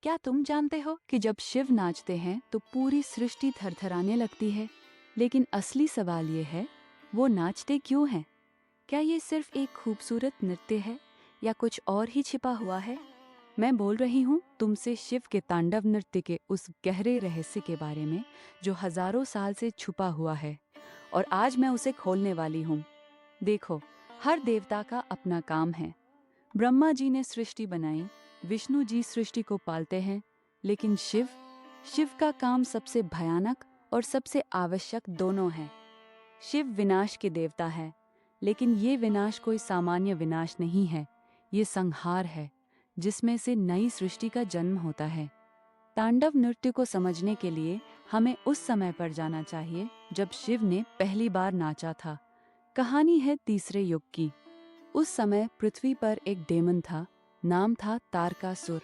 क्या तुम जानते हो कि जब शिव नाचते हैं तो पूरी सृष्टि थरथराने लगती है? लेकिन असली सवाल ये है, वो नाचते क्यों हैं? क्या ये सिर्फ एक खूबसूरत नृत्य है या कुछ और ही छिपा हुआ है? मैं बोल रही हूँ तुमसे शिव के तांडव नृत्य के उस गहरे रहस्य के बारे में जो हजारों साल से छुपा हुआ है, और आज मैं उसे खोलने वाली हूँ। देखो, हर देवता का अपना काम है। ब्रह्मा जी ने सृष्टि बनाई, विष्णु जी सृष्टि को पालते हैं, लेकिन शिव शिव का काम सबसे भयानक और सबसे आवश्यक दोनों है। शिव विनाश के देवता है, लेकिन ये विनाश कोई सामान्य विनाश नहीं है। ये संहार है, जिसमें से नई सृष्टि का जन्म होता है। तांडव नृत्य को समझने के लिए हमें उस समय पर जाना चाहिए जब शिव ने पहली बार नाचा था। कहानी है तीसरे युग की। उस समय पृथ्वी पर एक डेमन था, नाम था तारकासुर।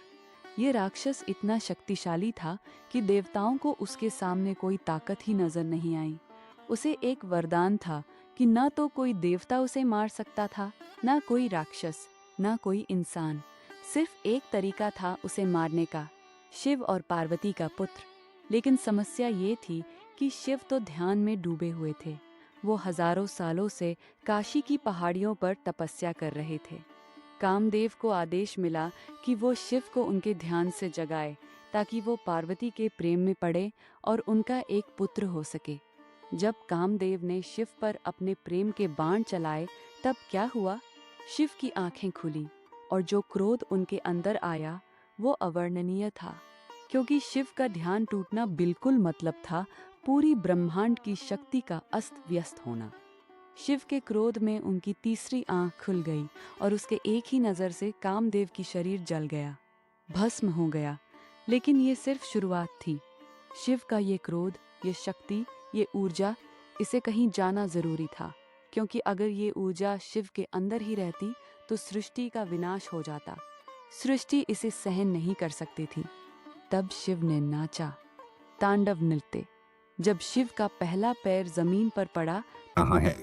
ये राक्षस इतना शक्तिशाली था कि देवताओं को उसके सामने कोई ताकत ही नजर नहीं आई। उसे एक वरदान था कि न तो कोई देवता उसे मार सकता था, न कोई राक्षस, न कोई इंसान। सिर्फ एक तरीका था उसे मारने का, शिव और पार्वती का पुत्र। लेकिन समस्या ये थी कि शिव तो ध्यान में डूबे हुए थे। वो हजारों सालों से काशी की पहाड़ियों पर तपस्या कर रहे थे। कामदेव को आदेश मिला कि वो शिव को उनके ध्यान से जगाए, ताकि वो पार्वती के प्रेम में पड़े और उनका एक पुत्र हो सके। जब कामदेव ने शिव पर अपने प्रेम के बाण चलाए, तब क्या हुआ? शिव की आंखें खुली और जो क्रोध उनके अंदर आया वो अवर्णनीय था, क्योंकि शिव का ध्यान टूटना बिल्कुल मतलब था पूरी ब्रह्मांड की शक्ति का अस्त व्यस्त होना। शिव के क्रोध में उनकी तीसरी आंख खुल गई और उसके एक ही नजर से कामदेव की शरीर जल गया, भस्म हो गया। लेकिन ये सिर्फ शुरुआत थी। शिव का ये क्रोध, ये शक्ति, ये ऊर्जा, इसे कहीं जाना जरूरी था, क्योंकि अगर ये ऊर्जा शिव के अंदर ही रहती तो सृष्टि का विनाश हो जाता। सृष्टि इसे सहन नहीं कर सकती थी। तब शिव ने नाचा तांडव नृत्य। जब शिव का पहला पैर जमीन पर पड़ा, कहाँ है?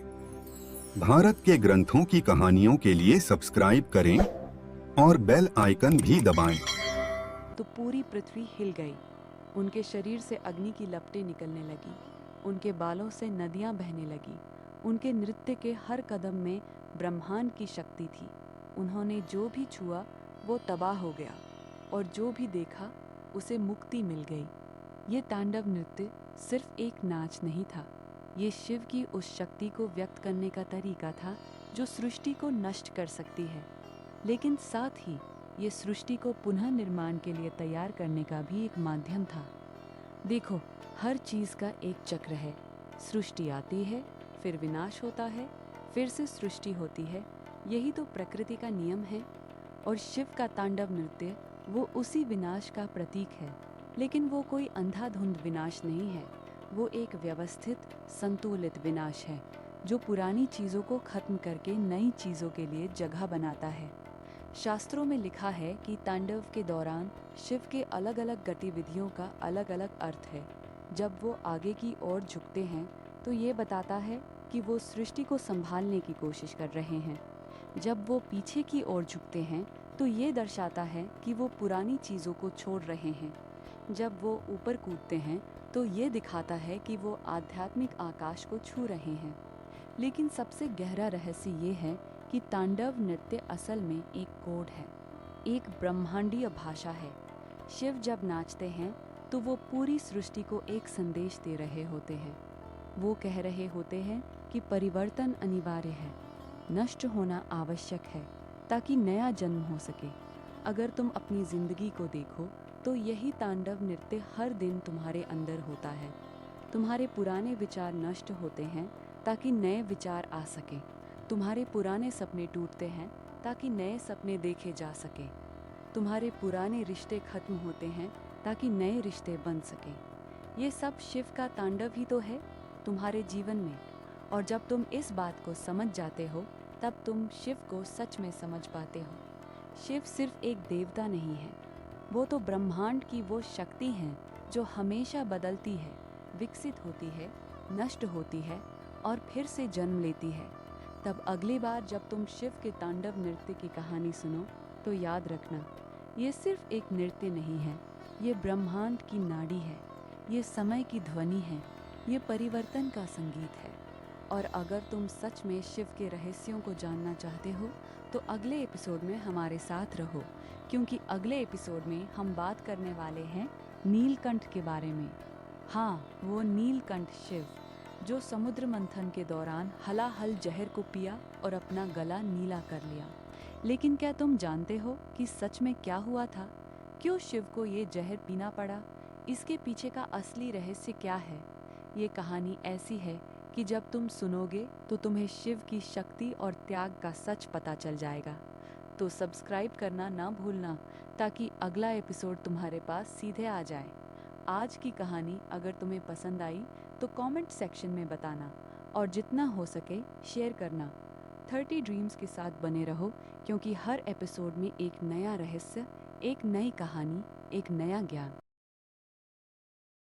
भारत के ग्रंथों की कहानियों के लिए सब्सक्राइब करें और बेल आइकन भी दबाएं। तो पूरी पृथ्वी हिल गई। उनके शरीर से अग्नि की लपटें निकलने लगी, उनके बालों से नदियां बहने लगी। उनके नृत्य के हर कदम में ब्रह्मांड की शक्ति थी। उन्होंने जो भी छुआ वो तबाह हो गया, और जो भी देखा उसे मुक्ति मिल गई। ये तांडव नृत्य सिर्फ एक नाच नहीं था, ये शिव की उस शक्ति को व्यक्त करने का तरीका था जो सृष्टि को नष्ट कर सकती है, लेकिन साथ ही ये सृष्टि को पुनः निर्माण के लिए तैयार करने का भी एक माध्यम था। देखो, हर चीज का एक चक्र है। सृष्टि आती है, फिर विनाश होता है, फिर से सृष्टि होती है। यही तो प्रकृति का नियम है। और शिव का तांडव नृत्य वो उसी विनाश का प्रतीक है। लेकिन वो कोई अंधाधुंध विनाश नहीं है, वो एक व्यवस्थित, संतुलित विनाश है जो पुरानी चीजों को खत्म करके नई चीजों के लिए जगह बनाता है। शास्त्रों में लिखा है कि तांडव के दौरान शिव के अलग अलग गतिविधियों का अलग अलग अर्थ है। जब वो आगे की ओर झुकते हैं तो ये बताता है कि वो सृष्टि को संभालने की कोशिश कर रहे हैं। जब वो पीछे की ओर झुकते हैं तो ये दर्शाता है कि वो पुरानी चीज़ों को छोड़ रहे हैं। जब वो ऊपर कूदते हैं तो ये दिखाता है कि वो आध्यात्मिक आकाश को छू रहे हैं। लेकिन सबसे गहरा रहस्य ये है कि तांडव नृत्य असल में एक कोड है, एक ब्रह्मांडीय भाषा है। शिव जब नाचते हैं तो वो पूरी सृष्टि को एक संदेश दे रहे होते हैं। वो कह रहे होते हैं कि परिवर्तन अनिवार्य है, नष्ट होना आवश्यक है, ताकि नया जन्म हो सके। अगर तुम अपनी जिंदगी को देखो तो यही तांडव नृत्य हर दिन तुम्हारे अंदर होता है। तुम्हारे पुराने विचार नष्ट होते हैं ताकि नए विचार आ सके। तुम्हारे पुराने सपने टूटते हैं ताकि नए सपने देखे जा सके। तुम्हारे पुराने रिश्ते खत्म होते हैं ताकि नए रिश्ते बन सके। ये सब शिव का तांडव ही तो है तुम्हारे जीवन में। और जब तुम इस बात को समझ जाते हो तब तुम शिव को सच में समझ पाते हो। शिव सिर्फ एक देवता नहीं है, वो तो ब्रह्मांड की वो शक्ति है जो हमेशा बदलती है, विकसित होती है, नष्ट होती है और फिर से जन्म लेती है। तब अगली बार जब तुम शिव के तांडव नृत्य की कहानी सुनो तो याद रखना, ये सिर्फ एक नृत्य नहीं है, ये ब्रह्मांड की नाड़ी है, ये समय की ध्वनि है, ये परिवर्तन का संगीत है। और अगर तुम सच में शिव के रहस्यों को जानना चाहते हो तो अगले एपिसोड में हमारे साथ रहो, क्योंकि अगले एपिसोड में हम बात करने वाले हैं नीलकंठ के बारे में। हाँ, वो नीलकंठ शिव जो समुद्र मंथन के दौरान हलाहल जहर को पिया और अपना गला नीला कर लिया। लेकिन क्या तुम जानते हो कि सच में क्या हुआ था? क्यों शिव को ये जहर पीना पड़ा? इसके पीछे का असली रहस्य क्या है? ये कहानी ऐसी है कि जब तुम सुनोगे तो तुम्हें शिव की शक्ति और त्याग का सच पता चल जाएगा। तो सब्सक्राइब करना ना भूलना, ताकि अगला एपिसोड तुम्हारे पास सीधे आ जाए। आज की कहानी अगर तुम्हें पसंद आई तो कमेंट सेक्शन में बताना, और जितना हो सके शेयर करना। 30 ड्रीम्स के साथ बने रहो, क्योंकि हर एपिसोड में एक नया रहस्य, एक नई कहानी, एक नया ज्ञान।